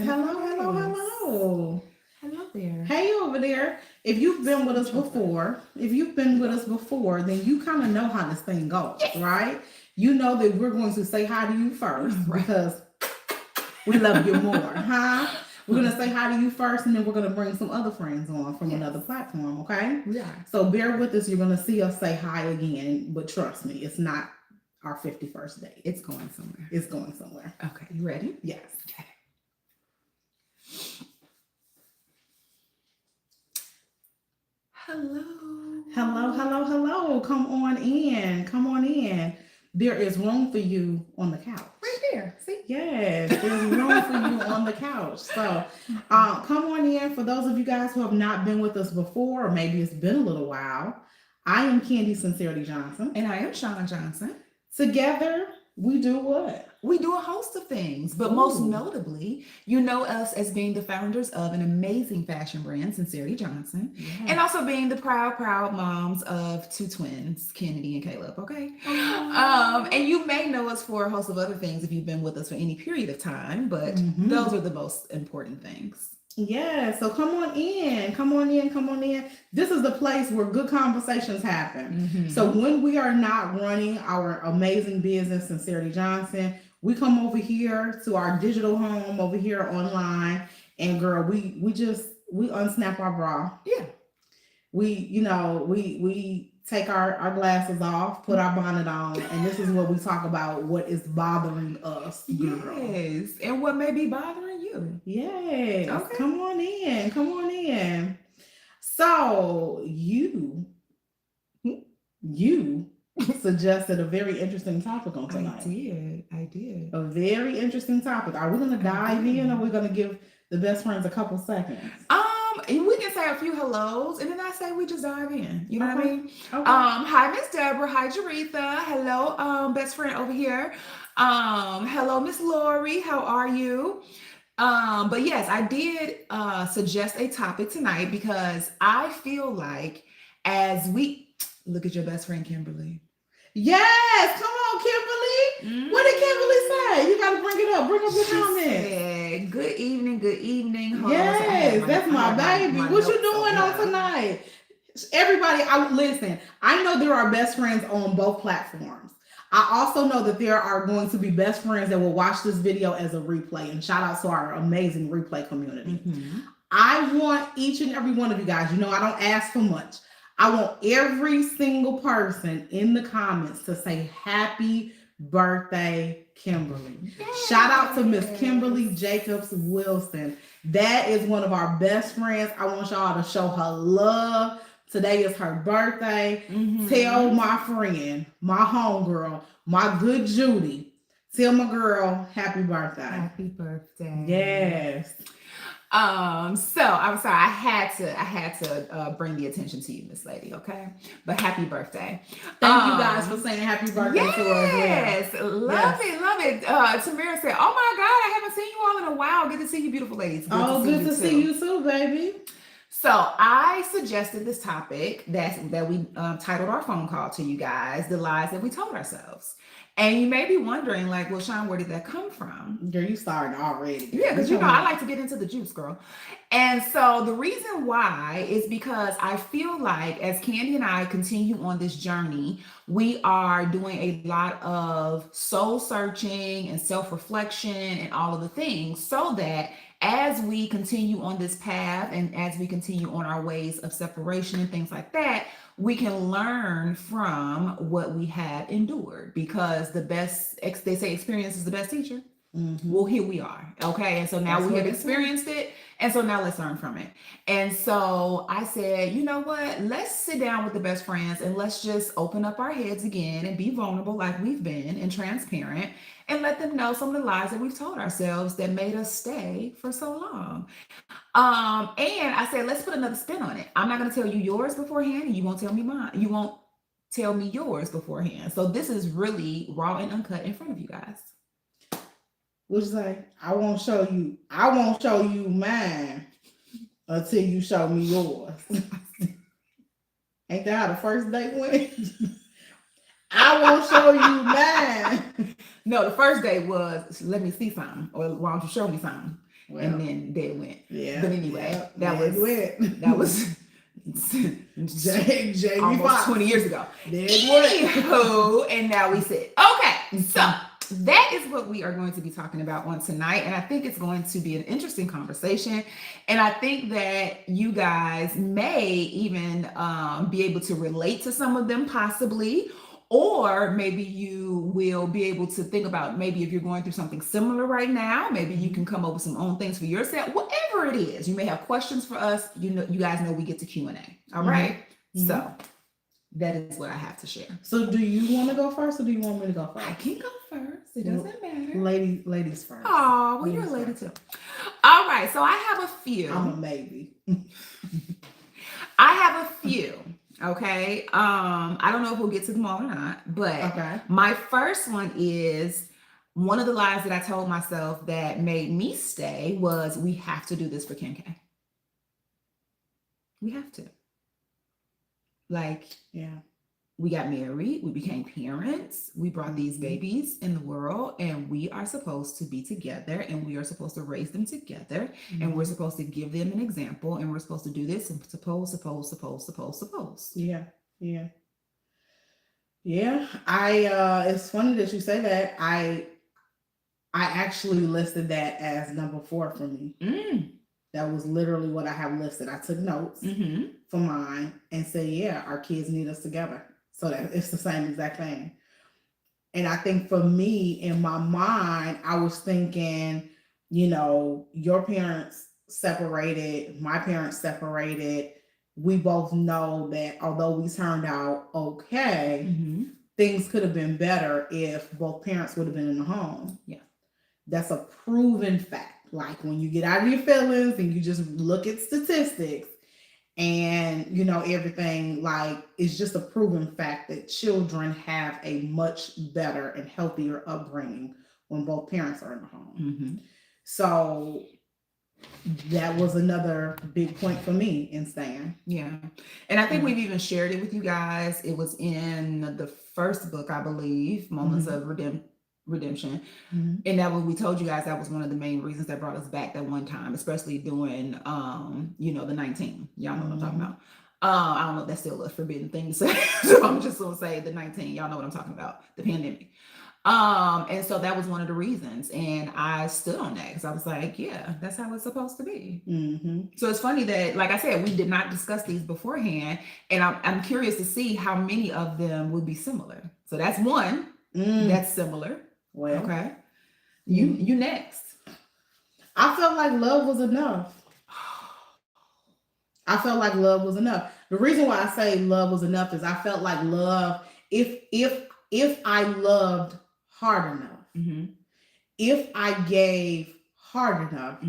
Hello, hello, Yes. hello. Hello there. Hey over there. If you've been with us before, then you kind of know how this thing goes, Yes. right? You know that we're going to say hi to you first Right. because we love you more, huh? We're gonna say hi to you first, and then we're gonna bring some other friends on from another platform, okay? We are. So bear with us. You're gonna see us say hi again, but trust me, it's not our 51st date. It's going somewhere. It's going somewhere. Okay, you ready? Yes. Okay. Hello. Hello, hello, hello. Come on in. Come on in. There is room for you on the couch. Right there. See? Yes, there's room for you on the couch. So come on in. For those of you guys who have not been with us before, or maybe it's been a little while, I am Candy Sincerity Johnson. And I am Shauna Johnson. Together, we do what? We do a host of things, but most notably, you know us as being the founders of an amazing fashion brand, Sincerity Johnson, and also being the proud moms of two twins, Kennedy and Caleb. Okay, and you may know us for a host of other things if you've been with us for any period of time, but those are the most important things. Yeah, so come on in, come on in, come on in. This is the place where good conversations happen. So when we are not running our amazing business, Sincerity Johnson, we come over here to our digital home over here online, and girl, we unsnap our bra. Yeah. We take our glasses off, put our bonnet on, and this is where we talk about what is bothering us, girl. Yes, and what may be bothering you. Yes. Okay. Come on in. Come on in. So you suggested a very interesting topic on tonight. I did. A very interesting topic. Are we gonna dive in, or are we gonna give the best friends a couple seconds? We can say a few hellos, and then I say we just dive in. You know what I mean? Okay. Hi, Miss Deborah. Hi, Jaretha. Hello, best friend over here. Hello, Miss Lori. How are you? But yes, I did suggest a topic tonight because I feel like as we look at your best friend Kimberly. Yes, come on, Kimberly. What did Kimberly say? You gotta bring it up. Bring up your comments. Good evening, good evening. Yes, that's my baby. What you doing on tonight? Everybody, listen. I know there are best friends on both platforms. I also know that there are going to be best friends that will watch this video as a replay. And shout out to our amazing replay community. I want each and every one of you guys, I don't ask for much. I want every single person in the comments to say happy birthday, Kimberly. Yes. Shout out to Miss Kimberly Jacobs Wilson. That is one of our best friends. I want y'all to show her love. Today is her birthday. Tell my friend, my homegirl, my good Judy, tell my girl happy birthday. Happy birthday. Yes. So I'm sorry, I had to bring the attention to you, Miss Lady, okay? But happy birthday. Thank you guys for saying happy birthday to us. Yes, love it. Tamara said, oh my God, I haven't seen you all in a while. Good to see you, beautiful ladies. Good to see you too, baby. So I suggested this topic that we titled our phone call to you guys, the lies that we told ourselves. And you may be wondering, like, well, Sean, where did that come from? Girl, you started already. Yeah, because I like to get into the juice, girl. And so the reason why is because I feel like as Candy and I continue on this journey, we are doing a lot of soul searching and self-reflection and all of the things so that as we continue on this path and as we continue on our ways of separation and things like that, we can learn from what we have endured because they say experience is the best teacher. Well, here we are. Okay. And so now we have experienced it. And so now let's learn from it. And so I said, you know what? Let's sit down with the best friends and let's just open up our heads again and be vulnerable like we've been and transparent and let them know some of the lies that we've told ourselves that made us stay for so long. And I said, let's put another spin on it. I'm not going to tell you yours beforehand and you won't tell me mine. You won't tell me yours beforehand. So this is really raw and uncut in front of you guys. What'd you say? I won't show you mine until you show me yours. Ain't that how the first date went? I won't show you mine. No, the first date was let me see something, or why don't you show me something? and then they went. Yeah. But anyway, Yeah, that was Jamie almost Foxx. 20 years ago. Anywho, And now we sit. Okay, so that is what we are going to be talking about on tonight. And I think it's going to be an interesting conversation. And I think that you guys may even be able to relate to some of them possibly. Or maybe you will be able to think about maybe if you're going through something similar right now, maybe you can come up with some own things for yourself, whatever it is. You may have questions for us. You guys know we get to Q&A. All right. So that is what I have to share. So do you want to go first or do you want me to go first? I can go first. It doesn't matter. Ladies first. Oh, well, you're a lady too. All right. So I have a few. I'm a maybe. I have a few. Okay. I don't know if we'll get to them all or not, but my first one is one of the lies that I told myself that made me stay was we have to do this for Kim K. We have to. Like, yeah, we got married, we became parents, we brought these babies in the world, and we are supposed to be together, and we are supposed to raise them together, and we're supposed to give them an example, and we're supposed to do this, and suppose. Yeah. It's funny that you say that. I actually listed that as number 4 for me. That was literally what I have listed. I took notes for mine and said, yeah, our kids need us together. So that it's the same exact thing. And I think for me, in my mind, I was thinking, your parents separated, my parents separated. We both know that although we turned out okay, things could have been better if both parents would have been in the home. Yeah. That's a proven fact. Like when you get out of your feelings and you just look at statistics and, everything, like it's just a proven fact that children have a much better and healthier upbringing when both parents are in the home. So that was another big point for me in staying. Yeah. And I think we've even shared it with you guys. It was in the first book, I believe, Moments of Redemption. And that when we told you guys that was one of the main reasons that brought us back that one time, especially doing the 19. Y'all know what I'm talking about. I don't know if that's still a forbidden thing to say. So I'm just gonna say the 19. Y'all know what I'm talking about, the pandemic. And so that was one of the reasons. And I stood on that because I was like, yeah, that's how it's supposed to be. So it's funny that, like I said, we did not discuss these beforehand. And I'm curious to see how many of them would be similar. So that's one that's similar. Well, okay. You next. I felt like love was enough. The reason why I say love was enough is I felt like love, if I loved hard enough, if I gave hard enough,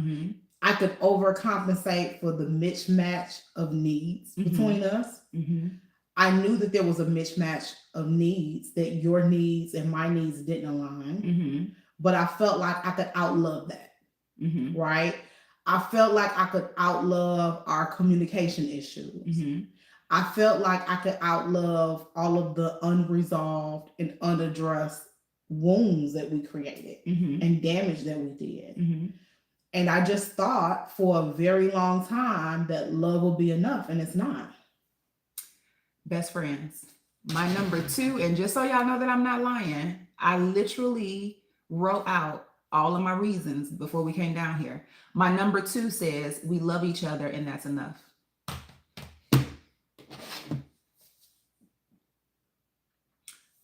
I could overcompensate for the mismatch of needs between us. I knew that there was a mismatch of needs, that your needs and my needs didn't align, but I felt like I could outlove that, right? I felt like I could outlove our communication issues. I felt like I could outlove all of the unresolved and unaddressed wounds that we created and damage that we did. And I just thought for a very long time that love will be enough, and it's not. Best friends. My number 2, and just so y'all know that I'm not lying, I literally wrote out all of my reasons before we came down here. My number 2 says we love each other and that's enough.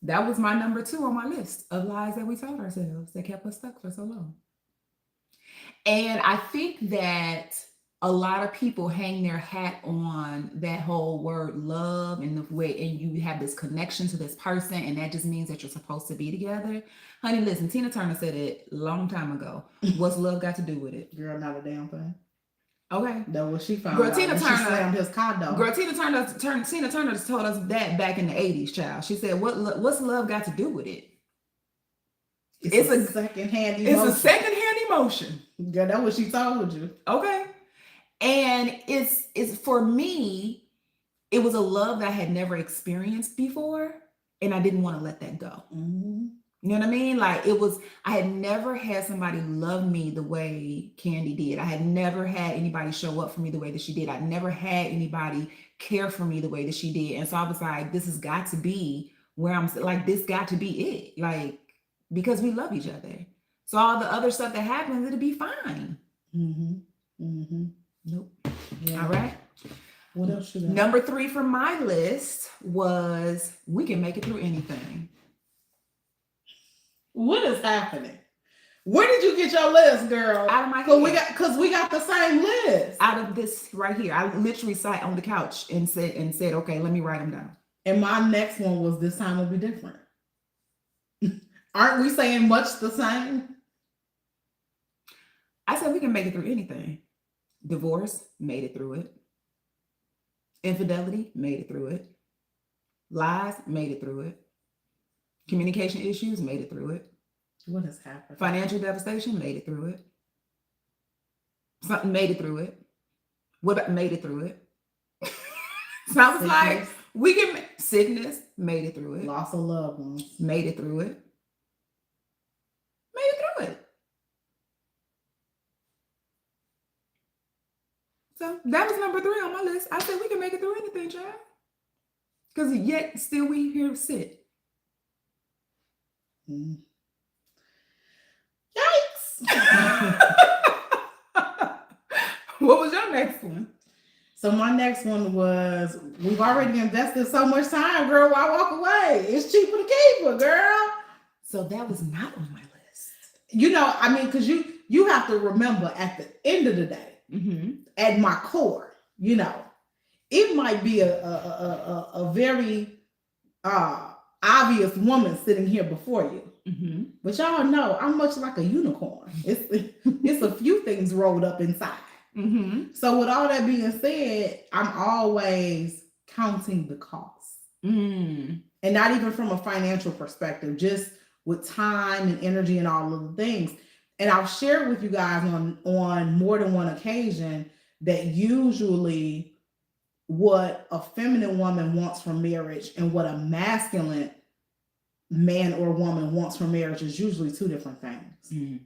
That was my number 2 on my list of lies that we told ourselves that kept us stuck for so long. And I think that a lot of people hang their hat on that whole word love and the way, and you have this connection to this person, and that just means that you're supposed to be together. Honey, listen, Tina Turner said it a long time ago. What's love got to do with it? Girl, not a damn thing. Okay. That was she found Girl, out. Tina Turner slammed his condo. Girl, Tina Turner told us that back in the 80s, child. She said, what's love got to do with it? It's a secondhand emotion. It's a secondhand emotion. Girl, that's what she told you. Okay. And it's for me, it was a love that I had never experienced before, and I didn't want to let that go. You know what I mean? Like I had never had somebody love me the way Candy did. I had never had anybody show up for me the way that she did. I never had anybody care for me the way that she did. And so I was like, this has got to be where I'm like, this got to be it. Like, because we love each other. So all the other stuff that happens, it'll be fine. Mm-hmm. Mm-hmm. Nope. Yeah. All right. What else should I? Number 3 from my list was we can make it through anything. What is happening? Where did you get your list, girl? Out of my head. Because we got the same list. Out of this right here. I literally sat on the couch and said, okay, let me write them down. And my next one was this time will be different. Aren't we saying much the same? I said we can make it through anything. Divorce, made it through it. Infidelity, made it through it. Lies, made it through it. Communication issues, made it through it. What has happened? Financial devastation, made it through it. Something made it through it. What about made it through it? Sounds like we can. Sickness, made it through it. Loss of loved ones, made it through it. Made it through it. So that was number 3 on my list. I said we can make it through anything, child. Because yet still we here to sit. Mm. Yikes! What was your next one? So my next one was, we've already invested so much time, girl. Why walk away? It's cheaper to keep her, girl. So that was not on my list. You know, I mean, because you have to remember at the end of the day, at my core, you know, it might be a very obvious woman sitting here before you. But y'all know I'm much like a unicorn. It's a few things rolled up inside. So with all that being said, I'm always counting the costs. And not even from a financial perspective, just with time and energy and all of the things. And I've shared with you guys on more than one occasion that usually what a feminine woman wants from marriage and what a masculine man or woman wants from marriage is usually 2 different things.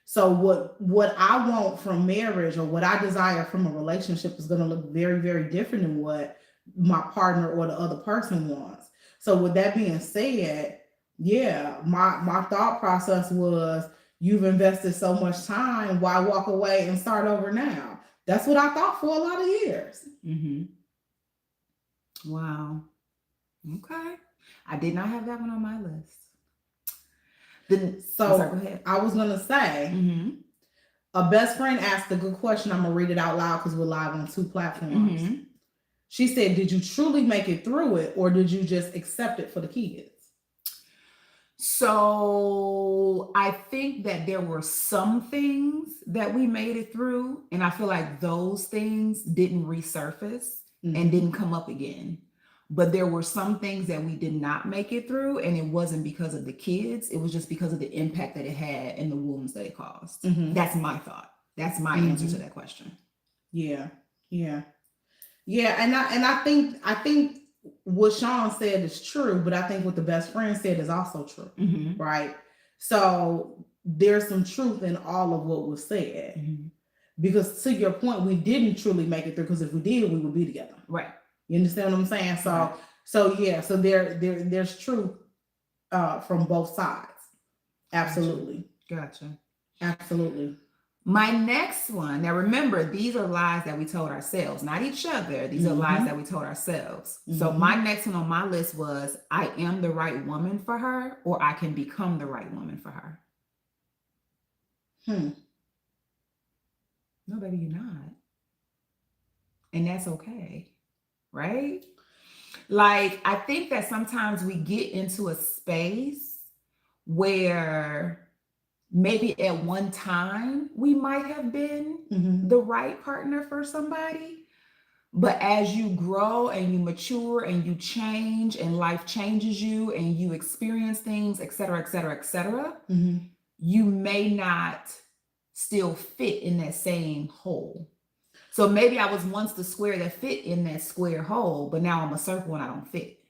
So what I want from marriage or what I desire from a relationship is going to look very, very different than what my partner or the other person wants. So with that being said, yeah, my thought process was, you've invested so much time, why walk away and start over now? That's what I thought for a lot of years. Wow. Okay. I did not have that one on my list. Sorry, go ahead. I was going to say, a best friend asked a good question. I'm going to read it out loud because we're live on 2 platforms. She said, did you truly make it through it, or did you just accept it for the kids? So I think that there were some things that we made it through, and I feel like those things didn't resurface and didn't come up again. But there were some things that we did not make it through, and it wasn't because of the kids. It was just because of the impact that it had and the wounds that it caused. That's my thought. That's my answer to that question. Yeah. And I think what Sean said is true, but I think what the best friend said is also true, right? So there's some truth in all of what was said, because to your point, we didn't truly make it through, because if we did, we would be together, right? You understand what I'm saying? So there's truth from both sides. Absolutely. Gotcha. Absolutely. My next one, now remember, these are lies that we told ourselves, not each other. These are lies that we told ourselves. So my next one on my list was, I am the right woman for her, or I can become the right woman for her. No, baby, you're not. And that's okay. Right? Like, I think that sometimes we get into a space where maybe at one time we might have been the right partner for somebody, but as you grow and you mature and you change and life changes you and you experience things, et cetera, et cetera, et cetera, you may not still fit in that same hole. So maybe I was once the square that fit in that square hole, but now I'm a circle and I don't fit.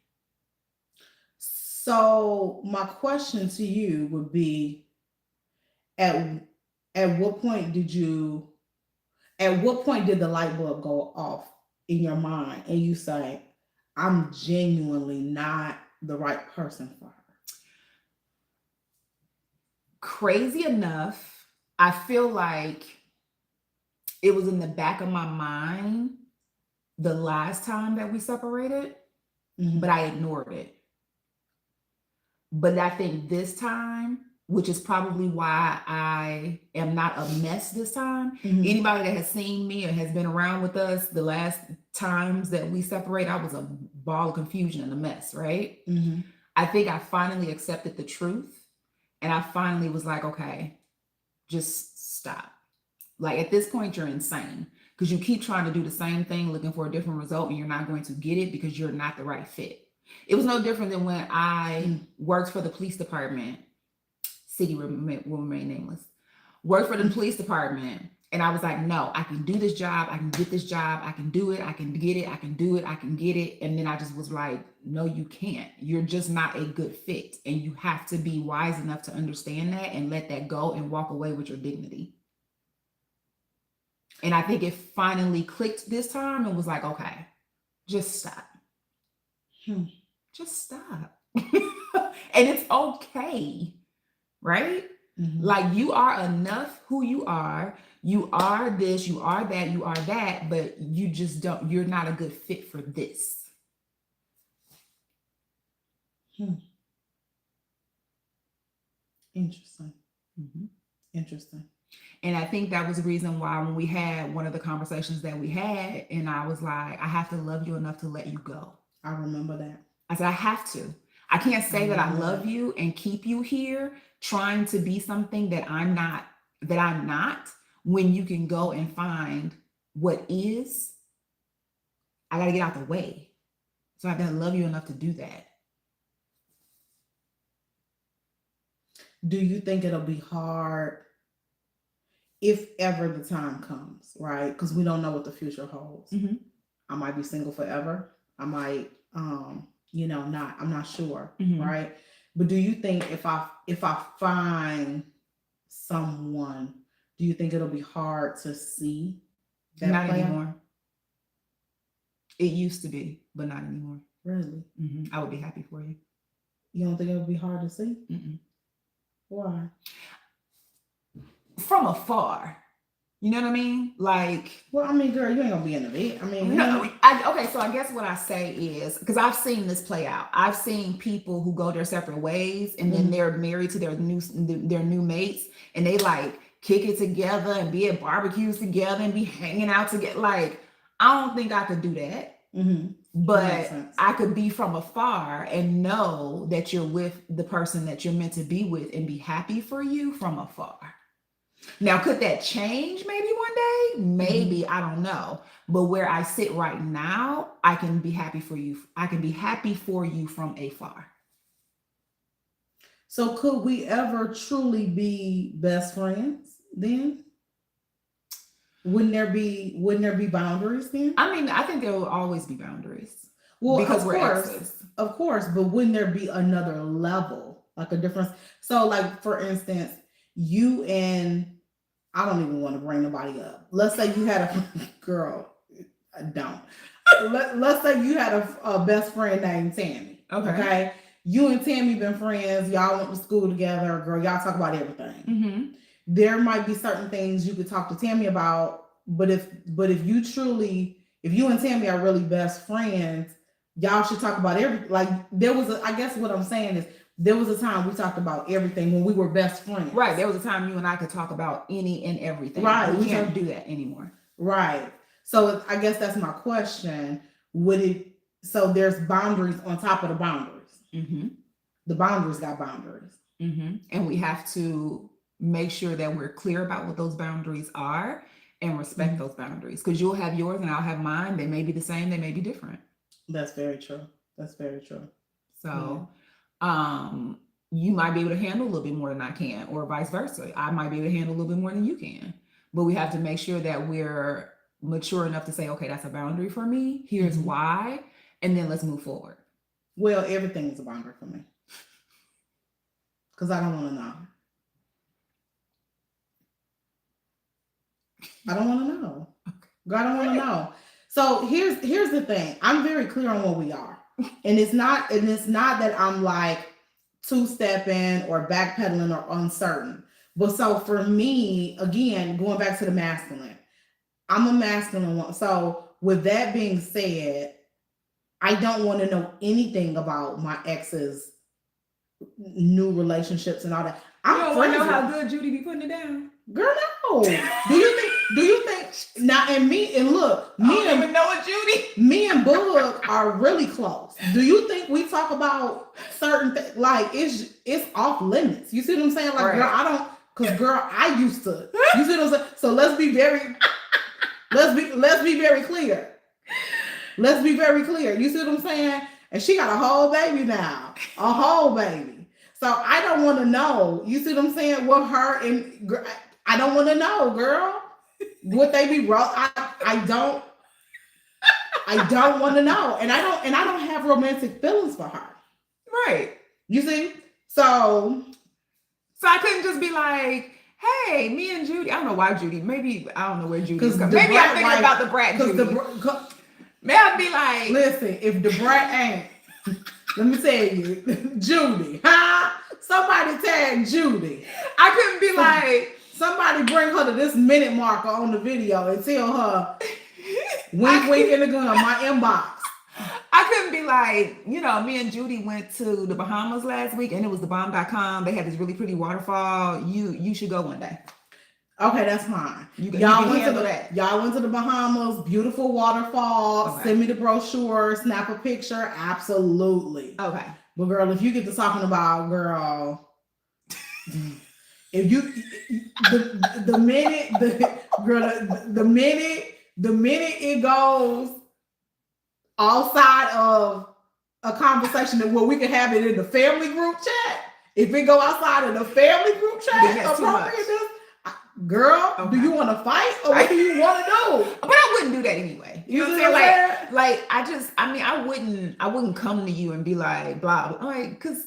So my question to you would be, at at what point did you at what point did the light bulb go off in your mind and you say, I'm genuinely not the right person for her? Crazy enough, I feel like it was in the back of my mind the last time that we separated, but I ignored it. But I think this time, which is probably why I am not a mess this time. Anybody that has seen me or has been around with us the last times that we separate, I was a ball of confusion and a mess, right? I think I finally accepted the truth, and I finally was like, okay, just stop. Like, at this point, you're insane because you keep trying to do the same thing, looking for a different result, and you're not going to get it because you're not the right fit. It was no different than when I worked for the police department. City will remain nameless. Worked for the police department, and I was like, no, I can do this job. I can get this job. I can do it. I can get it. I can do it. I can get it. And then I just was like, no, you can't. You're just not a good fit. And you have to be wise enough to understand that and let that go and walk away with your dignity. And I think it finally clicked this time and was like, okay, just stop. Just stop. And it's okay, right? Like, you are enough who you are. You are this, you are that, you are that, but you just don't, you're not a good fit for this. Interesting. Interesting. And I think that was the reason why when we had one of the conversations that we had, and I was like, I have to love you enough to let you go. I remember that. I said, I have to. I can't say that I love you and keep you here trying to be something that I'm not, when you can go and find what is. I got to get out the way. So I got to love you enough to do that. Do you think it'll be hard if ever the time comes, right? Because we don't know what the future holds. I might be single forever. I might, not, I'm not sure, right? But do you think if I find someone, do you think it'll be hard to see that? Not anymore. It used to be, but not anymore. Really? I would be happy for you. You don't think it would be hard to see? Why? From afar. You know what I mean? Like, well, I mean, girl, you ain't gonna be in the bed. I mean, no. Okay, so I guess what I say is, because I've seen this play out. I've seen people who go their separate ways, and then they're married to their new mates, and they like kick it together and be at barbecues together and be hanging out together. Like, I don't think I could do that. But I could be from afar and know that you're with the person that you're meant to be with and be happy for you from afar. Now, could that change maybe one day? Maybe, I don't know. But where I sit right now, I can be happy for you. I can be happy for you from afar. So could we ever truly be best friends then? Wouldn't there be boundaries then? I mean, I think there will always be boundaries. Well, because we're exes. Of course, but wouldn't there be another level, like a difference? So, like, for instance, you and, I don't even want to bring nobody up. Let's say you had a girl. I don't. Let's say you had a best friend named Tammy. Okay. You and Tammy been friends. Y'all went to school together. Girl, y'all talk about everything. There might be certain things you could talk to Tammy about, but if you and Tammy are really best friends, y'all should talk about everything. Like, I guess what I'm saying is, there was a time we talked about everything when we were best friends. Right. There was a time you and I could talk about any and everything. Right. We can't do that anymore. Right. So I guess that's my question. So there's boundaries on top of the boundaries. The boundaries got boundaries. And we have to make sure that we're clear about what those boundaries are and respect those boundaries. Because you'll have yours and I'll have mine. They may be the same. They may be different. That's very true. That's very true. So, you might be able to handle a little bit more than I can, or vice versa. I might be able to handle a little bit more than you can. But we have to make sure that we're mature enough to say, okay, that's a boundary for me. Here's why. And then let's move forward. Well, everything is a boundary for me. Because I don't want to know. I don't want to know. I don't want to know. So here's the thing. I'm very clear on what we are. And it's not that I'm like two-stepping or backpedaling or uncertain. But so for me, again, going back to the masculine, I'm a masculine one. So with that being said, I don't want to know anything about my ex's new relationships and all that. You don't want to know how good Judy be putting it down? Girl, no. Do you think now and me and look, me and even know it, Judy. Me and Bug are really close. Do you think we talk about certain things like it's off limits? You see what I'm saying? Like, girl, I don't, because girl, I used to. You see what I'm saying? So let's be very clear. Let's be very clear. You see what I'm saying? And she got a whole baby now. A whole baby. So I don't want to know. You see what I'm saying? What her and I don't want to know, girl. Would they be wrong? I don't want to know. And I don't have romantic feelings for her. Right. You see? So I couldn't just be like, hey, me and Judy. I don't know why Judy. Maybe I don't know where Judy is. Maybe I'm thinking about the brat Judy. Maybe I'd be like, listen, if the brat ain't, let me tell you, Judy, huh? Somebody tag Judy. I couldn't be like, somebody bring her to this minute marker on the video and tell her, wink, wink in the gun, my inbox. I couldn't be like, you know, me and Judy went to the Bahamas last week and it was thebomb.com. They had this really pretty waterfall. You should go one day. Okay, that's fine. Y'all went to the Bahamas, beautiful waterfall. Okay. Send me the brochure, snap a picture. Absolutely. Okay. But girl, if you get to talking about, girl, if you the minute it goes outside of a conversation that where we can have it in the family group chat, if it go outside of the family group chat, girl, okay. Do you want to fight or what do you want to do? But I wouldn't do that anyway. You know what I'm saying? Like I wouldn't come to you and be like, blah, blah, like, cause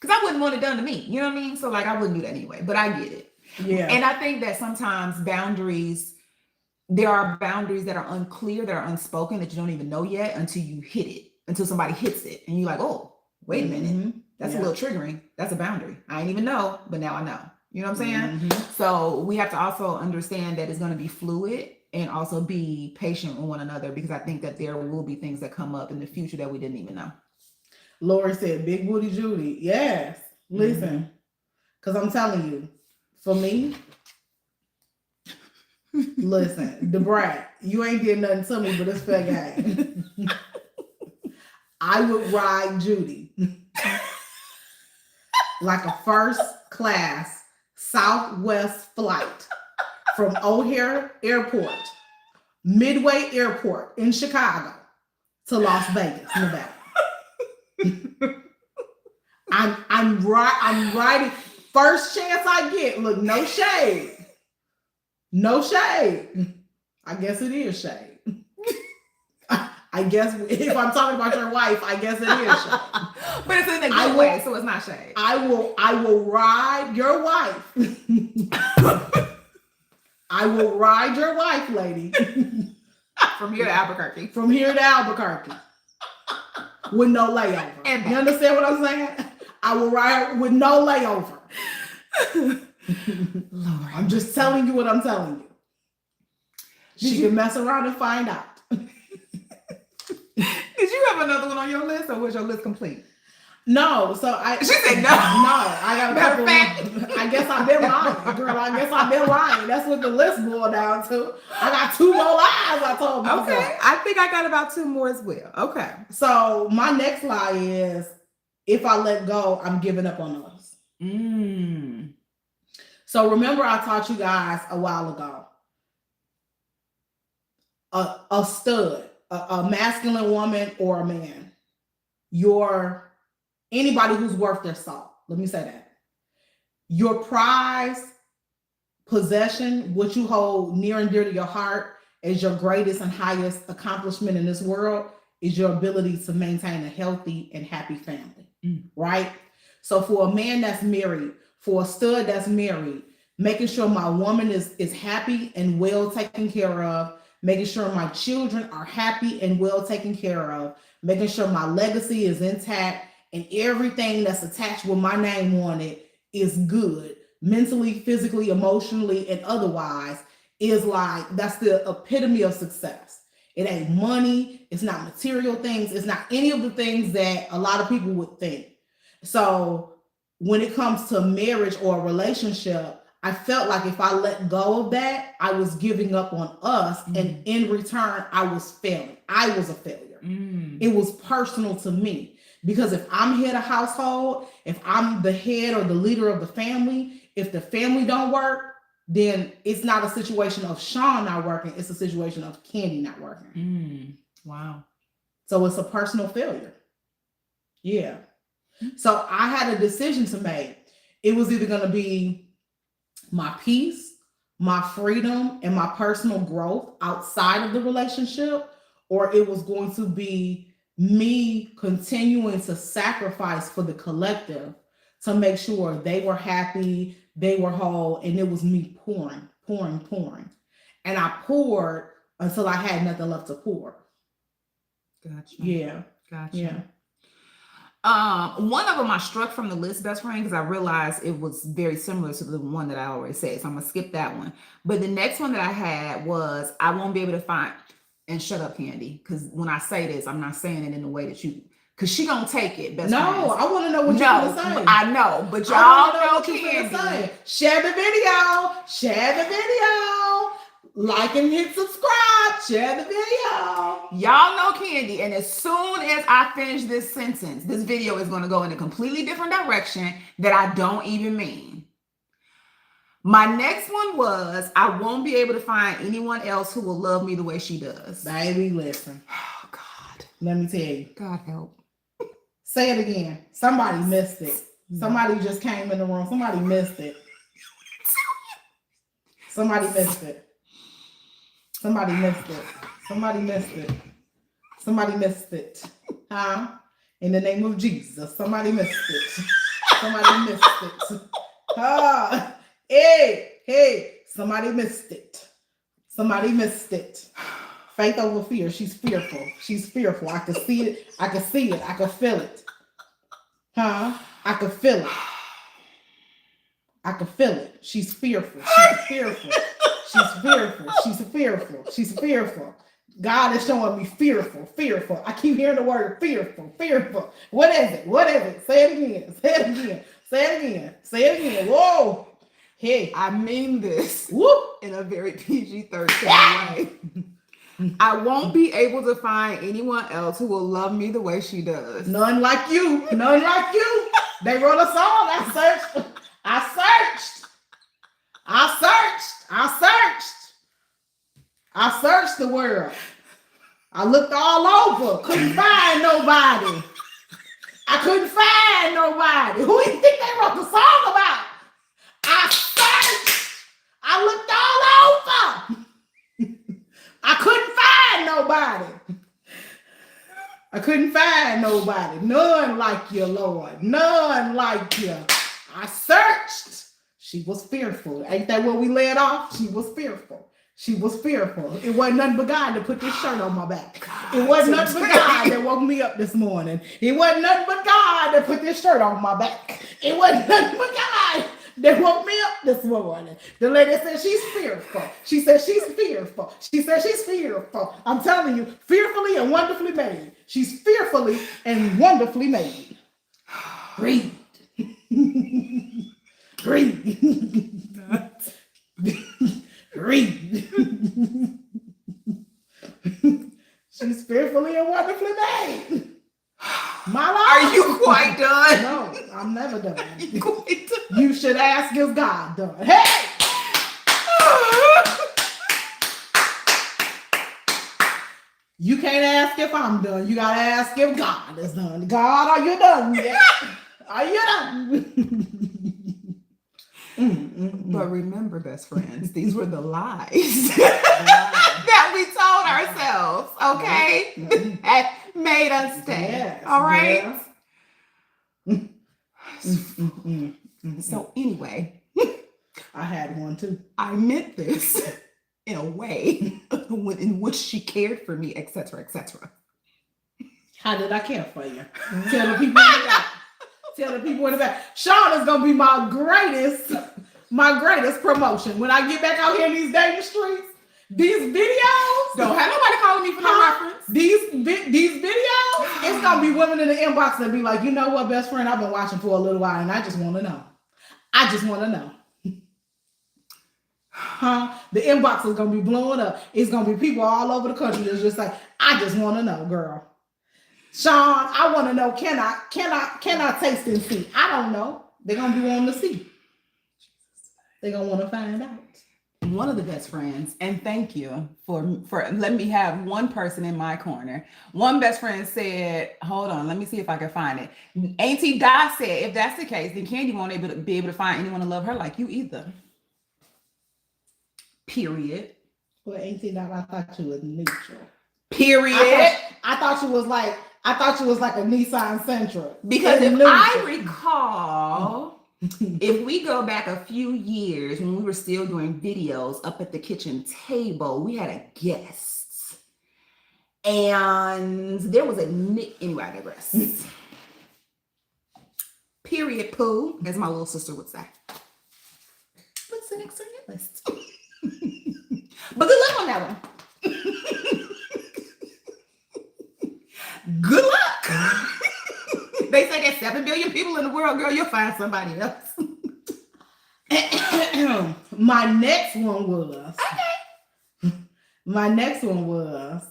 I wouldn't want it done to me. You know what I mean? So like, I wouldn't do that anyway, but I get it. Yeah. And I think that sometimes there are boundaries that are unclear, that are unspoken, that you don't even know yet until you hit it, until somebody hits it. And you're like, oh, wait a minute. That's a little triggering. That's a boundary. I didn't even know, but now I know. You know what I'm saying? Mm-hmm. So we have to also understand that it's going to be fluid and also be patient with one another, because I think that there will be things that come up in the future that we didn't even know. Lori said, big booty Judy. Yes. Listen, because I'm telling you, for me, listen, the brat, you ain't did nothing to me, but it's fair game. I would ride Judy like a first class Southwest flight from O'Hare Airport, Midway Airport in Chicago to Las Vegas, Nevada. I'm riding first chance I get. Look, no shade. No shade. I guess it is shade. I guess if I'm talking about your wife, I guess it is shade. But it's in a good way, so it's not shade. I will ride your wife. I will ride your wife, lady. From here to Albuquerque. From here to Albuquerque. With no layover. You understand what I'm saying? I will ride with no layover. Lord, I'm just telling you what I'm telling you. She can mess around and find out. Did you have another one on your list, or was your list complete? No, she said no. No, I got a couple. I guess I've been lying, girl. I guess I've been lying. That's what the list boiled down to. I got 2 more lies I told myself. Okay, I think I got about 2 more as well. Okay. So my next lie is, if I let go, I'm giving up on us. So remember, I taught you guys a while ago. A stud, a masculine woman or a man, anybody who's worth their salt. Let me say that. Your prized possession, what you hold near and dear to your heart as your greatest and highest accomplishment in this world, is your ability to maintain a healthy and happy family, right? So for a man that's married, for a stud that's married, making sure my woman is happy and well taken care of, making sure my children are happy and well taken care of, making sure my legacy is intact and everything that's attached with my name on it is good, mentally, physically, emotionally, and otherwise, is like, that's the epitome of success. It ain't money, it's not material things, it's not any of the things that a lot of people would think. So when it comes to marriage or a relationship, I felt like if I let go of that, I was giving up on us. And in return, I was failing. I was a failure. It was personal to me. Because if I'm head of household, if I'm the head or the leader of the family, if the family don't work, then it's not a situation of Sean not working. It's a situation of Candy not working. Wow. So it's a personal failure. Yeah. So I had a decision to make. It was either going to be my peace, my freedom, and my personal growth outside of the relationship, or it was going to be me continuing to sacrifice for the collective to make sure they were happy, they were whole, and it was me pouring. And I poured until I had nothing left to pour. Gotcha. Yeah. Gotcha. Yeah. One of them I struck from the list, best friend, because I realized it was very similar to the one that I already said. So I'm gonna skip that one. But the next one that I had was I won't be able to find, and shut up, Candy, because when I say this, I'm not saying it in the way that you, because she gonna take it. Best friends. I want to know what you're gonna say. I know, but y'all know Candy. Share the video. Share the video. Like and hit subscribe. Share the video. Y'all know Candy. And as soon as I finish this sentence, this video is going to go in a completely different direction that I don't even mean. My next one was, I won't be able to find anyone else who will love me the way she does. Baby, listen. Oh, God. Let me tell you. God help. Say it again. Somebody missed it. Somebody just came in the room. Somebody missed it. Somebody missed it. Somebody missed it. Somebody missed it. Somebody missed it. Huh? In the name of Jesus. Somebody missed it. Somebody missed it. Hey. Somebody missed it. Somebody missed it. Faith over fear. She's fearful. She's fearful. I can see it. I can see it. I can feel it. Huh? I can feel it. I can feel it. She's fearful. She's fearful. She's fearful. She's fearful. She's fearful. God is showing me fearful. I keep hearing the word fearful. What is it? Say it again. Whoa. Hey. I mean this Whoop. in a very PG-13 way. I won't be able to find anyone else who will love me the way she does. None like you. They wrote a song. I searched the world. I looked all over. Couldn't find nobody. Who do you think they wrote the song about? I searched. I looked all over. I couldn't find nobody. None like you, Lord. None like you. I searched. She was fearful. Ain't that what we led off? She was fearful. It wasn't nothing but God to put this shirt on my back. It wasn't nothing but God that woke me up this morning. It wasn't nothing but God that put this shirt on my back. It wasn't nothing but God that woke me up this morning. The lady said she's fearful. She said she's fearful. I'm telling you, fearfully and wonderfully made. She's fearfully and wonderfully made. Breathe. Read. She's fearfully and wonderfully made. My life. Are you quite done? No, I'm never done. You quite done? You should ask if God done. Hey! You can't ask if I'm done. You gotta ask if God is done. God, are you done yet? Are you done? But remember, best friends, these were the lies that we told ourselves, okay? That made us stay. Yes, all right? Yeah. So anyway, I had one too. I meant this in a way in which she cared for me, etc., etc. How did I care for you? Tell the people in the back. Tell the people in the back. Sean is gonna be my greatest promotion when I get back out here in these dating streets. These videos, Don't have nobody calling me for no reference. These videos, it's gonna be women in the inbox that be like, you know what, best friend, I've been watching for a little while, and I just want to know. I just want to know. The inbox is gonna be blowing up. It's gonna be people all over the country that's just like, I just want to know, girl. Sean, I want to know, can I taste and see? I don't know. They're gonna be wanting to see. They're gonna want to find out. One of the best friends, and thank you for letting me have one person in my corner. One best friend said, hold on, let me see if I can find it. Auntie Di said, if that's the case, then Candy won't be able to find anyone to love her like you either. Period. Well, Auntie Di, I thought you was neutral. Period. I thought you was like a Nissan Sentra. Because if I recall, if we go back a few years when we were still doing videos up at the kitchen table, we had a guest. And there was anyway, I digress. Period, poo, as my little sister would say. What's the next on your list? But good luck on that one. Good luck. They say there's 7 billion people in the world, girl. You'll find somebody else. My next one was. Okay. My next one was.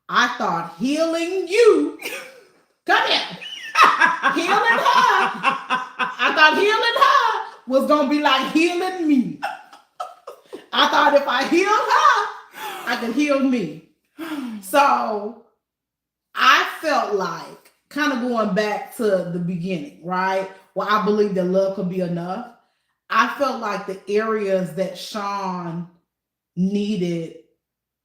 I thought healing you. Come here. Healing her. I thought healing her was gonna be like healing me. I thought if I heal her, I could heal me. So I felt like, kind of going back to the beginning, right? Well, I believe that love could be enough. I felt like the areas that Sean needed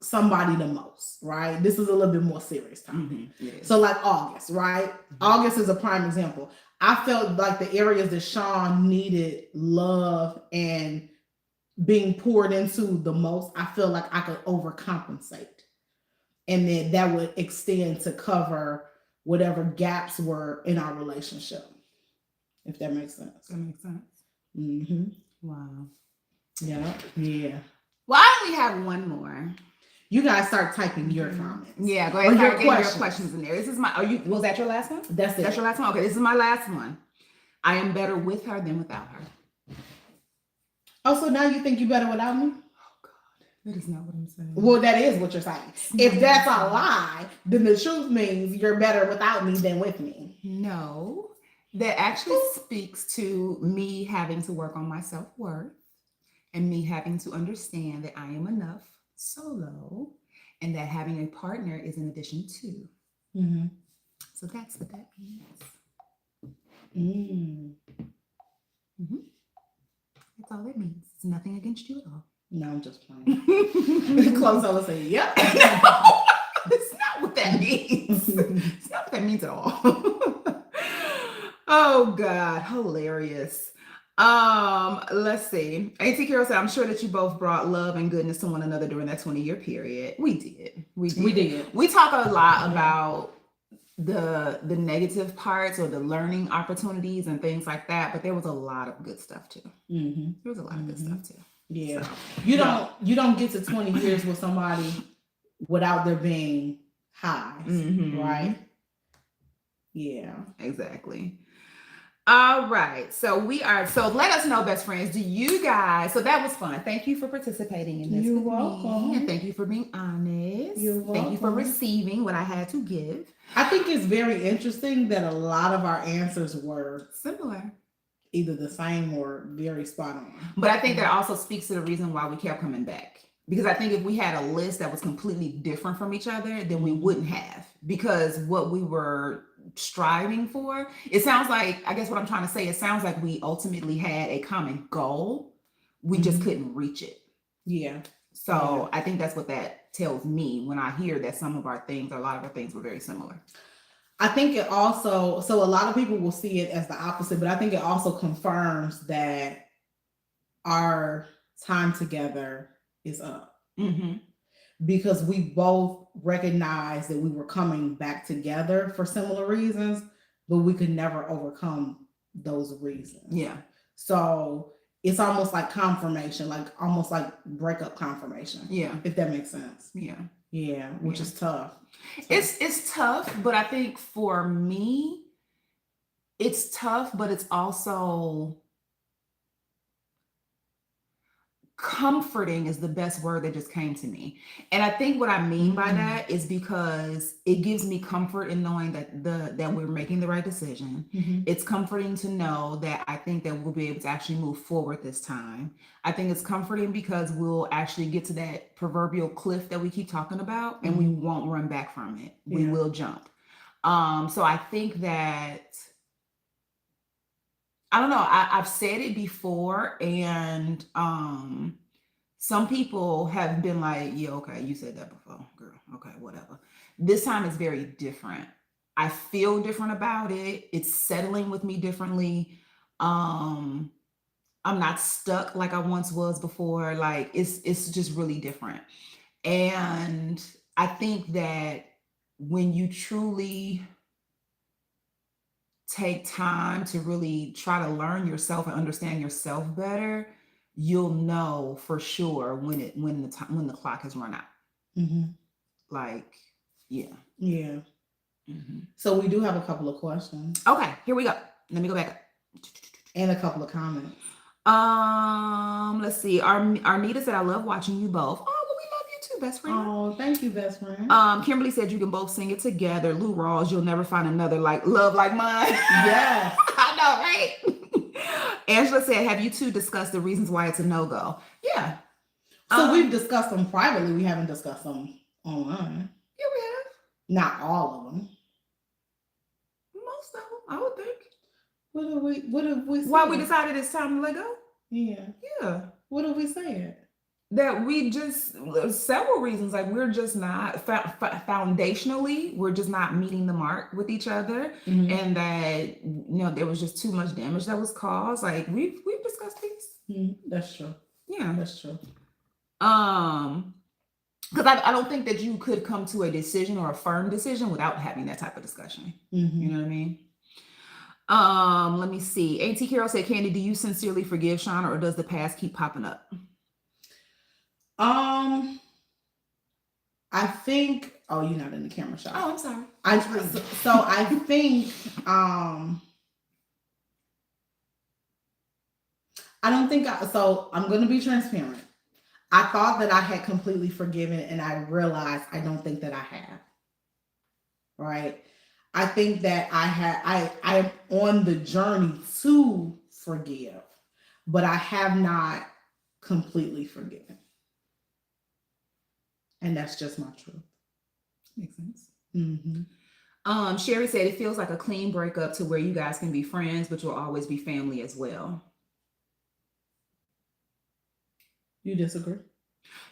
somebody the most, right? This is a little bit more serious time. Mm-hmm. So like August, right? Mm-hmm. August is a prime example. I felt like the areas that Sean needed love and being poured into the most, I feel like I could overcompensate. And then that would extend to cover whatever gaps were in our relationship. If that makes sense. That makes sense. Mm-hmm. Wow. Yeah. Yeah. Why don't we have one more? You guys start typing your comments. Yeah, go ahead and start getting your questions in there. This is was that your last one? That's it. That's your last one? Okay, this is my last one. I am better with her than without her. Oh, so now you think you're better without me? Oh, God. That is not what I'm saying. Well, that is what you're saying. If that's a lie, then the truth means you're better without me than with me. No. That actually speaks to me having to work on my self-worth and me having to understand that I am enough solo and that having a partner is in addition to. Mm-hmm. So that's what that means. Mm-hmm. That's all it means. It's nothing against you at all. No, I'm just playing. Close over say, yep. No, it's not what that means. It's not what that means at all. Oh God, hilarious. Let's see. Auntie Carol said, I'm sure that you both brought love and goodness to one another during that 20-year period. We did. We talk a lot about the negative parts or the learning opportunities and things like that, but there was a lot of good stuff too. Mm-hmm. There was a lot of good stuff too. Yeah. So, you don't get to 20 years with somebody without there being highs, right? Yeah. Exactly. All right. So let us know, best friends. Do you guys, so that was fun. Thank you for participating in this. You're with welcome. Me, and thank you for being honest. You're welcome. Thank you for receiving what I had to give. I think it's very interesting that a lot of our answers were similar, either the same or very spot on. But I think that also speaks to the reason why we kept coming back. Because I think if we had a list that was completely different from each other, then we wouldn't have. Because what we were striving for, it sounds like, I guess what I'm trying to say, it sounds like we ultimately had a common goal. We just couldn't reach it. Yeah. So I think that's what that tells me when I hear that some of our things, or a lot of our things, were very similar. I think it also, so a lot of people will see it as the opposite, but I think it also confirms that our time together is up. Mm-hmm. Because we both recognized that we were coming back together for similar reasons, but we could never overcome those reasons. Yeah. So it's almost like confirmation, like almost like breakup confirmation. Yeah. If that makes sense. Yeah. Yeah, which is tough. It's tough, but I think for me, it's tough, but it's also comforting is the best word that just came to me. And I think what I mean by that is because it gives me comfort in knowing that that we're making the right decision. Mm-hmm. It's comforting to know that I think that we'll be able to actually move forward this time. I think it's comforting because we'll actually get to that proverbial cliff that we keep talking about, and we won't run back from it. We will jump. So I think that I don't know. I've said it before, and some people have been like, "Yeah, okay, you said that before, girl. Okay, whatever." This time is very different. I feel different about it. It's settling with me differently. I'm not stuck like I once was before. Like it's just really different. And I think that when you truly take time to really try to learn yourself and understand yourself better, you'll know for sure when the clock has run out. Mm-hmm. Like, yeah. Mm-hmm. So we do have a couple of questions. Okay, here we go. Let me go back up. And a couple of comments. Let's see. Arnita said, "I love watching you both." Oh, well, we love you too, best friend. Oh, thank you, best friend. Kimberly said, "You can both sing it together." Lou Rawls, "You'll never find another like love like mine." Yes. I know, right? Angela said, "Have you two discussed the reasons why it's a no-go?" Yeah. So we've discussed them privately. We haven't discussed them online. Yeah, we have. Not all of them. Most of them, I would think. What have we said? Why we decided it's time to let go? Yeah. Yeah. What have we said? That we just, several reasons, like we're just not foundationally, we're just not meeting the mark with each other, and that there was just too much damage that was caused. Like we've discussed these. That's true. Yeah, that's true. Because I don't think that you could come to a decision or a firm decision without having that type of discussion. You know what I mean? Let me see. Auntie Carol said, "Candy, do you sincerely forgive Shauna, or does the past keep popping up?" I think. Oh, you're not in the camera shot. Oh, I'm sorry. I think. I don't think. So I'm going to be transparent. I thought that I had completely forgiven, and I realized I don't think that I have. Right. I think that I'm on the journey to forgive, but I have not completely forgiven. And that's just my truth. Makes sense. Sherry said, "It feels like a clean breakup to where you guys can be friends, but you'll always be family as well." You disagree?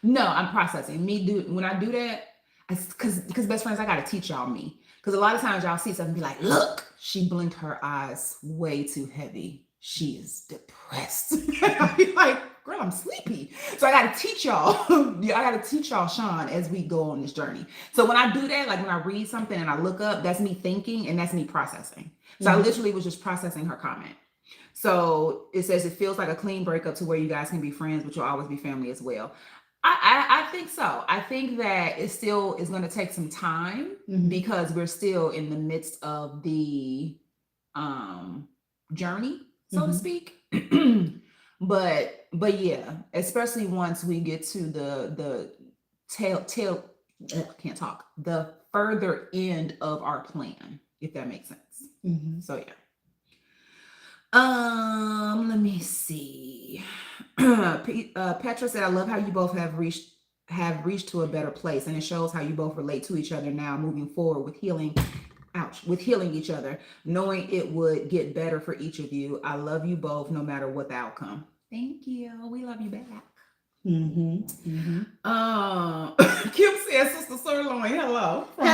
No, I'm processing. When I do that, because best friends, I got to teach y'all me. Because a lot of times y'all see something and be like, "Look, she blinked her eyes way too heavy. She is depressed." I'll be like, "Girl, I'm sleepy." So I got to teach y'all. I got to teach y'all, Sean, as we go on this journey. So when I do that, like when I read something and I look up, that's me thinking and that's me processing. So I literally was just processing her comment. So it says, "It feels like a clean breakup to where you guys can be friends, but you'll always be family as well." I think so. I think that it still is going to take some time because we're still in the midst of the journey, so to speak. But yeah, especially once we get to the the further end of our plan, if that makes sense. So yeah. Let me see. Petra said, "I love how you both have reached to a better place, and it shows how you both relate to each other now moving forward with healing each other, knowing it would get better for each of you. I love you both no matter what the outcome." Thank you. We love you back. Kim said, "Sister Sirloin, hello." From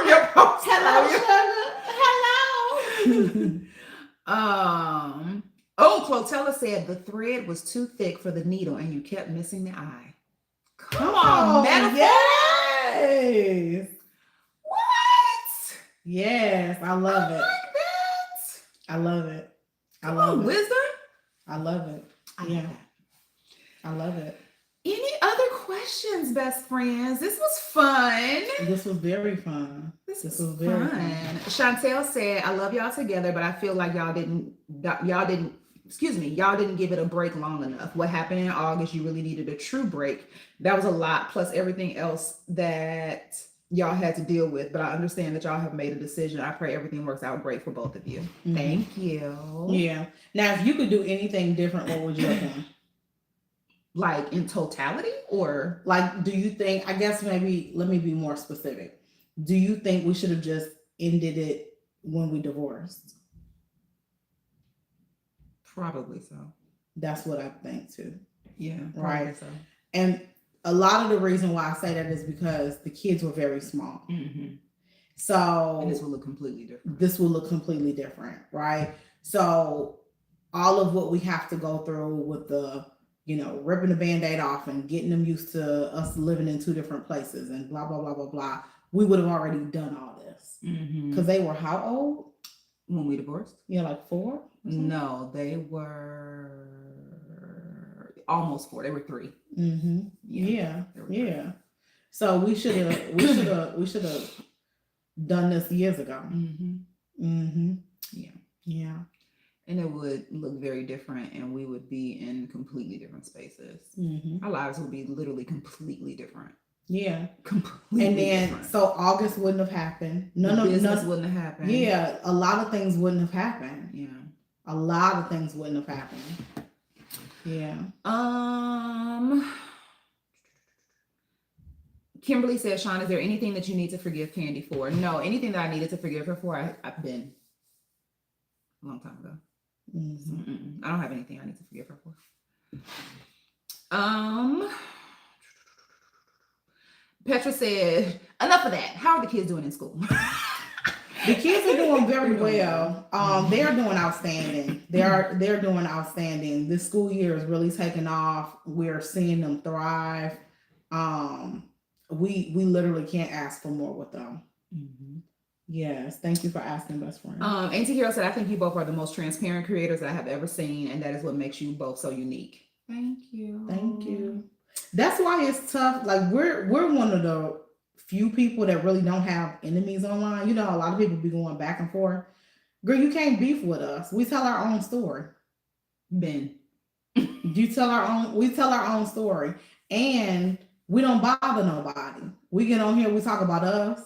your post. Hello, sugar. Clotella said the thread was too thick for the needle and you kept missing the eye. Come on, metaphor. Yes. What? Yes, I love I it. like that. I love it. Come on, wisdom. I love it. Yeah. I love it. Any other questions, best friends? This was fun. This was very fun. This was very fun. Chantel said, I love y'all together, but I feel like y'all didn't give it a break long enough. What happened in August, you really needed a true break. That was a lot, plus everything else that y'all had to deal with. But I understand that y'all have made a decision. I pray everything works out great for both of you. Mm-hmm. Thank you. Yeah. Now, if you could do anything different, what would you have done? Like in totality, or like, do you think, I guess maybe, let me be more specific. Do you think we should have just ended it when we divorced? Probably so. That's what I think too. Yeah. Right. So. And a lot of the reason why I say that is because the kids were very small. Mm-hmm. So and this will look completely different. This will look completely different, right? So all of what we have to go through with the, ripping the Band-Aid off and getting them used to us living in two different places and blah, blah, blah, blah, blah. We would have already done all this. Because they were how old? When we divorced? Yeah, like 4? No, they were almost 4. They were 3. Mm-hmm. Yeah. So we should have done this years ago. Mm-hmm. Mm-hmm. Yeah. And it would look very different, and we would be in completely different spaces. Mm-hmm. Our lives would be literally completely different. Yeah. Completely and then different. So August wouldn't have happened. Business wouldn't have happened. Yeah, a lot of things wouldn't have happened. Yeah. A lot of things wouldn't have happened. Yeah. Kimberly says, Sean, is there anything that you need to forgive Candy for? No, anything that I needed to forgive her for, I've been a long time ago. Mm-hmm. I don't have anything I need to forgive her for. Petra said, enough of that. How are the kids doing in school? The kids are doing very well. They are doing outstanding. They're doing outstanding. This school year is really taking off. We're seeing them thrive. We literally can't ask for more with them. Mm-hmm. Yes, thank you for asking, best friend. Auntie Hero said, I think you both are the most transparent creators I have ever seen, and that is what makes you both so unique. Thank you. Thank you. That's why it's tough. Like we're one of the few people that really don't have enemies online. A lot of people be going back and forth. Girl, you can't beef with us. We tell our own story. Ben. We tell our own story. And we don't bother nobody. We get on here, we talk about us.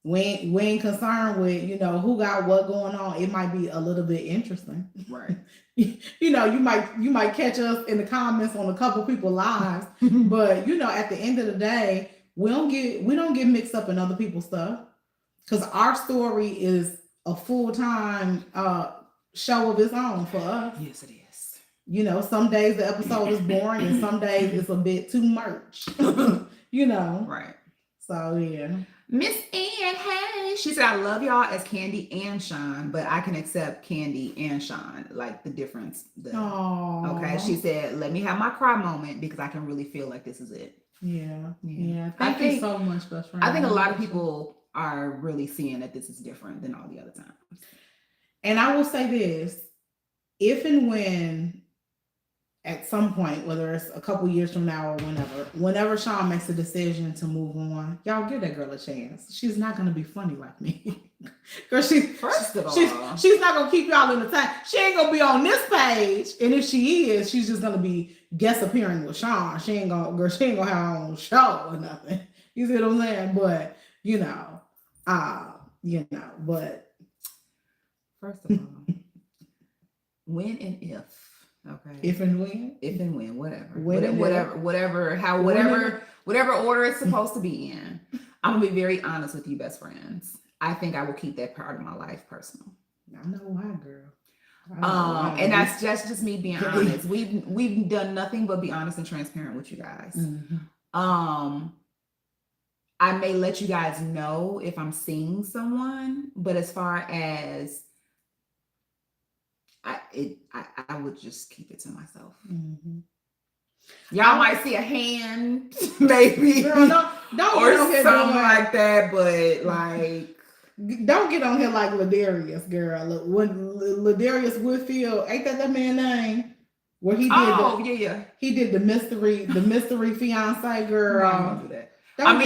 We ain't concerned with, who got what going on. It might be a little bit interesting. Right. You might catch us in the comments on a couple people's lives. But at the end of the day, we don't get mixed up in other people's stuff. Because our story is a full-time show of its own for us. Yes, it is. Some days the episode is boring and some days it's a bit too much. Right. So yeah. Miss Ann, hey. She said, I love y'all as Candy and Sean, but I can accept Candy and Sean, like the difference. Okay. She said, let me have my cry moment because I can really feel like this is it. Yeah. Thank you so much, best friend. I think a lot of people are really seeing that this is different than all the other times. And I will say this, if and when at some point, whether it's a couple years from now or whenever Sean makes a decision to move on, y'all give that girl a chance. She's not going to be funny like me. Girl, she's not going to keep y'all in the time. She ain't going to be on this page. And if she is, she's just going to be guest appearing with Sean. She ain't going to have her own show or nothing. You see what I'm saying? But, but. First of all, when and if. Okay. If and when, whatever order it's supposed to be in. I'm gonna be very honest with you, best friends. I think I will keep that part of my life personal. I know why, girl. And that's just me being honest. We've done nothing but be honest and transparent with you guys. Mm-hmm. I may let you guys know if I'm seeing someone, but as far as I would just keep it to myself. Mm-hmm. Y'all might see a hand, maybe, Girl, don't or get on here something doing, like that. But like, don't get on here like Ladarius, girl. When Ladarius Woodfield, ain't that man's name? Where he did he did the mystery fiance, girl. I'm not gonna do that. I'm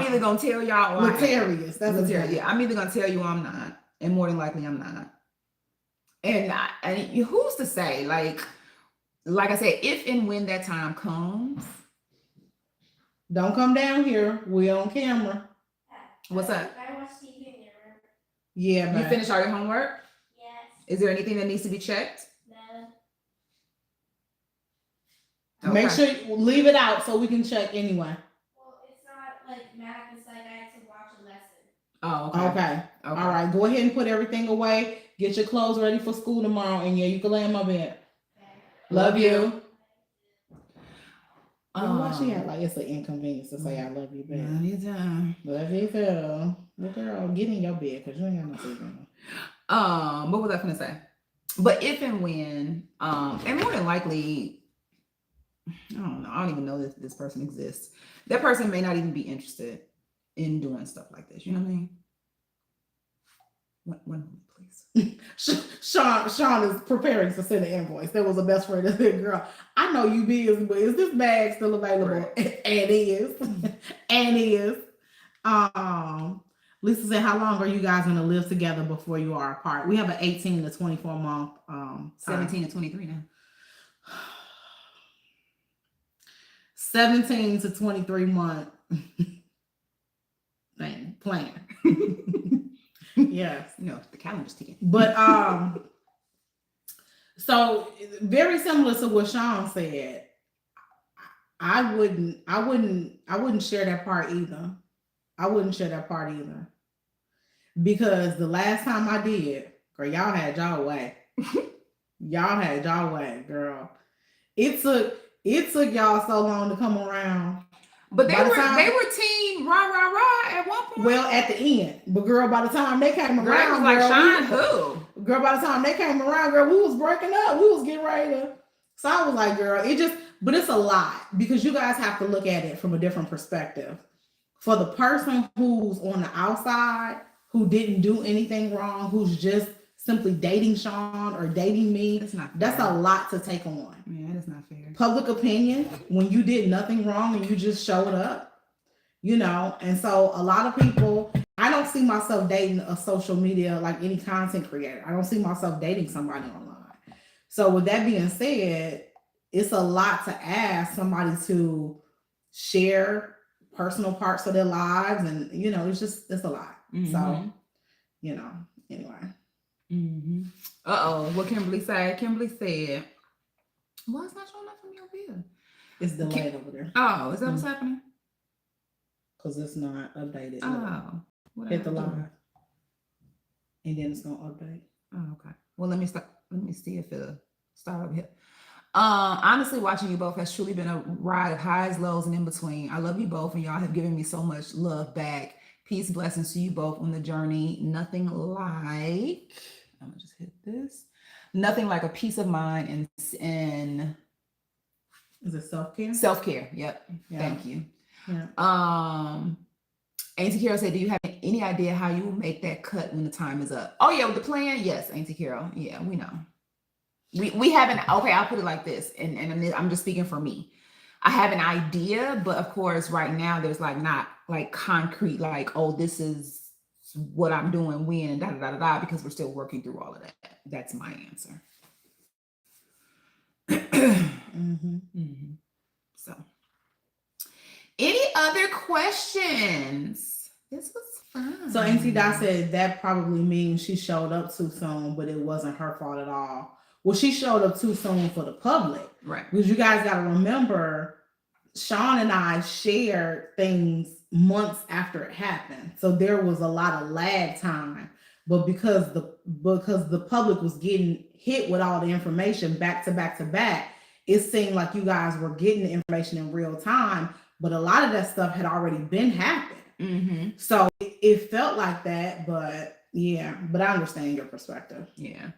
either gonna tell y'all Latarius. That's Latarius. Yeah, I'm either gonna tell you I'm not, and more than likely I'm not. And who's to say? Like I said, if and when that time comes, don't come down here. We on camera. What's up? I watch TV in your room. Yeah, you finished all your homework? Yes. Is there anything that needs to be checked? No. Okay. Make sure you leave it out so we can check anyway. Well, it's not like math. It's like I have to watch a lesson. Oh, Okay. All right. Go ahead and put everything away. Get your clothes ready for school tomorrow. And yeah, you can lay in my bed. Okay. Love you. Why she had like it's an inconvenience to say I love you, babe. Love you too. Love you too. Well, girl, get in your bed because you ain't got no sleep. What was I gonna say? But if and when, and more than likely, I don't know. I don't even know if this person exists. That person may not even be interested in doing stuff like this. You know what I mean? One moment, please. Sean is preparing to send an invoice. There was a best friend that said, "Girl, I know you busy, but is this bag still available?" Right. And it is. And it is. Lisa said, "How long are you guys going to live together before you are apart?" We have an 18 to 24 month. 17 to 23 now. 17 to 23 month plan. Yes. The calendar's ticking. But so very similar to what Sean said. I wouldn't share that part either. I wouldn't share that part either. Because the last time I did, girl, y'all had y'all way. Y'all had y'all way, girl. It took y'all so long to come around. But they were team rah rah rah at one point. Well, at the end, but girl, by the time they came Girl, around, it was like girl, Sean who? Girl, by the time they came around, girl, we was breaking up. We was getting ready to. So I was like, girl, but it's a lot because you guys have to look at it from a different perspective. For the person who's on the outside, who didn't do anything wrong, who's just simply dating Sean or dating me, that's a lot to take on. Yeah, that's not fair. Public opinion, when you did nothing wrong and you just showed up, and so a lot of people, I don't see myself dating a social media, like any content creator. I don't see myself dating somebody online. So with that being said, it's a lot to ask somebody to share personal parts of their lives. And, it's a lot. Mm-hmm. So, anyway. Mm-hmm. What Kimberly said? Kimberly said, "Well, it's not showing up from your view. It's delayed over there." Oh, is that what's happening? Because it's not updated. Oh, hit the live, and then it's gonna update. Oh, okay. Well, let me start. Let me see if it'll start over here. Honestly, watching you both has truly been a ride of highs, lows, and in between. I love you both, and y'all have given me so much love back. Peace, blessings to you both on the journey. Nothing like, I'm gonna just hit this. Nothing like a peace of mind and is it self-care? Self-care. Yep. Yeah. Thank you. Yeah. Auntie Carol said, "Do you have any idea how you will make that cut when the time is up?" Oh yeah, with the plan, yes, Auntie Carol. Yeah, we know. We haven't. Okay, I'll put it like this, and I'm just speaking for me. I have an idea, but of course, right now there's not concrete, this is what I'm doing when and da da da da da, because we're still working through all of that. That's my answer. Mm-hmm. Mm-hmm. So, any other questions? This was fun. So Auntie Dot said that probably means she showed up too soon, but it wasn't her fault at all. Well, she showed up too soon for the public. Right. Because you guys got to remember, Sean and I shared things months after it happened. So there was a lot of lag time. But because the public was getting hit with all the information back to back to back, it seemed like you guys were getting the information in real time. But a lot of that stuff had already been happening. Mm-hmm. So it felt like that. But yeah, but I understand your perspective. Yeah.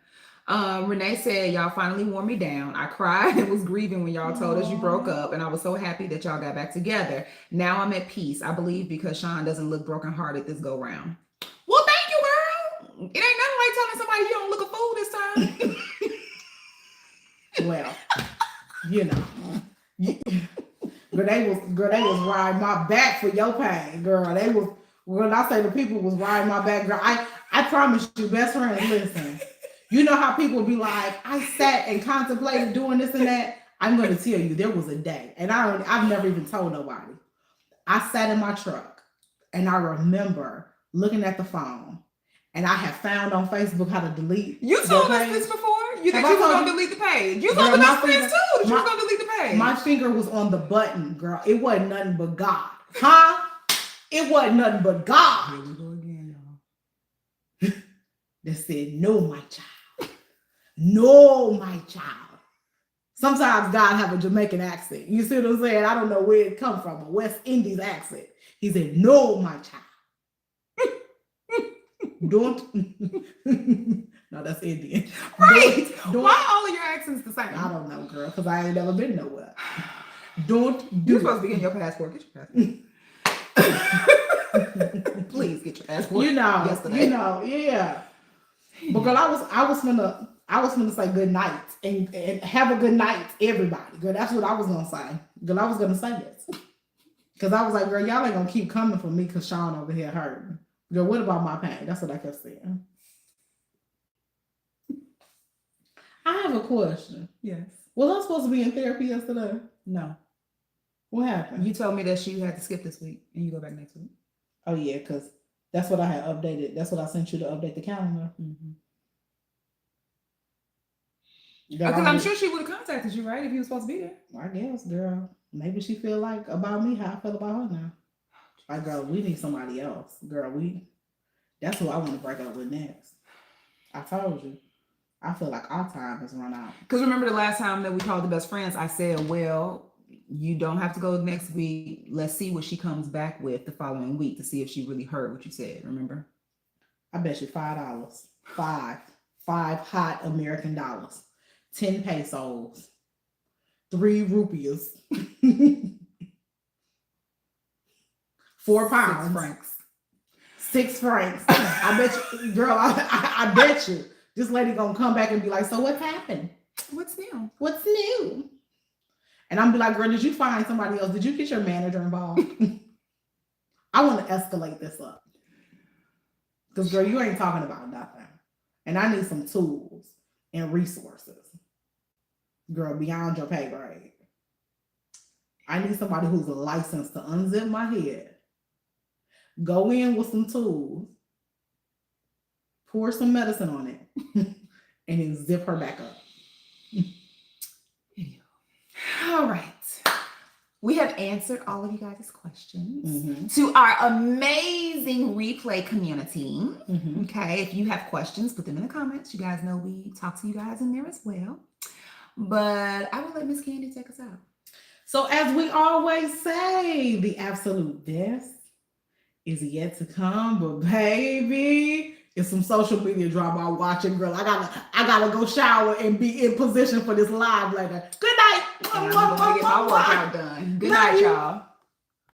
Renee said, y'all finally wore me down. I cried and was grieving when y'all told us you broke up, and I was so happy that y'all got back together. Now I'm at peace, I believe, because Sean doesn't look brokenhearted this go round. Well, thank you, girl. It ain't nothing like telling somebody you don't look a fool this time. Well, you know. They was riding my back for your pain, girl. They was, when I say the people was riding my back, girl, I promise you, best friends, listen. You know how people be like, I sat and contemplated doing this and that. I'm going to tell you, there was a day, and I've never even told nobody. I sat in my truck, and I remember looking at the phone, and I have found on Facebook how to delete. You told us this before. You think you was going to delete the page. You told the best friends too that you was going to delete the page. My finger was on the button, girl. It wasn't nothing but God. Huh? It wasn't nothing but God. Here we go again, y'all. That said, no, my child. No, my child. Sometimes God have a Jamaican accent. You see what I'm saying? I don't know where it come from, a West Indies accent. He said, no, my child. Don't. No, that's Indian. Right. Don't, why all of your accents the same? I don't know, girl, because I ain't never been nowhere. Don't do You're supposed to be getting your passport. Get your passport. Please get your passport. Yesterday. Yeah. But girl, I was gonna say good night and have a good night, everybody. Girl, that's what I was gonna say. Girl, I was gonna say this. Because I was like, girl, y'all ain't gonna keep coming for me because Sean over here hurting. Girl, what about my pain? That's what I kept saying. I have a question. Yes. Was I supposed to be in therapy yesterday? No. What happened? You told me that you had to skip this week and you go back next week. Oh yeah, because that's what I had updated. That's what I sent you to update the calendar. Mm-hmm. Because I'm sure she would have contacted you, right? If you were supposed to be there. I guess, girl. Maybe she feel like about me how I feel about her now. Like, girl, we need somebody else. Girl, that's who I want to break up with next. I told you. I feel like our time has run out. Because remember the last time that we called the best friends, I said, well, you don't have to go next week. Let's see what she comes back with the following week to see if she really heard what you said. Remember? I bet you $5. Five hot American dollars. 10 pesos. 3 rupees. 4 pounds. 6 francs. 6 francs. I bet you, girl, I bet you. This lady gonna come back and be like, so what happened? What's new? What's new? And I'm be like, girl, did you find somebody else? Did you get your manager involved? I want to escalate this up. Because, girl, you ain't talking about nothing. And I need some tools and resources. Girl, beyond your pay grade. I need somebody who's licensed to unzip my head. Go in with some tools. Pour some medicine on it. And then zip her back up. All right. We have answered all of you guys' questions to our amazing replay community. Okay, if you have questions, put them in the comments. You guys know we talk to you guys in there as well. But I will let Miss Candy take us out. So as we always say, the absolute best is yet to come. But baby, it's some social media drama I'm watching, girl. I gotta go shower and be in position for this live later. Good night. And I'm gonna get my workout done. Good night, y'all.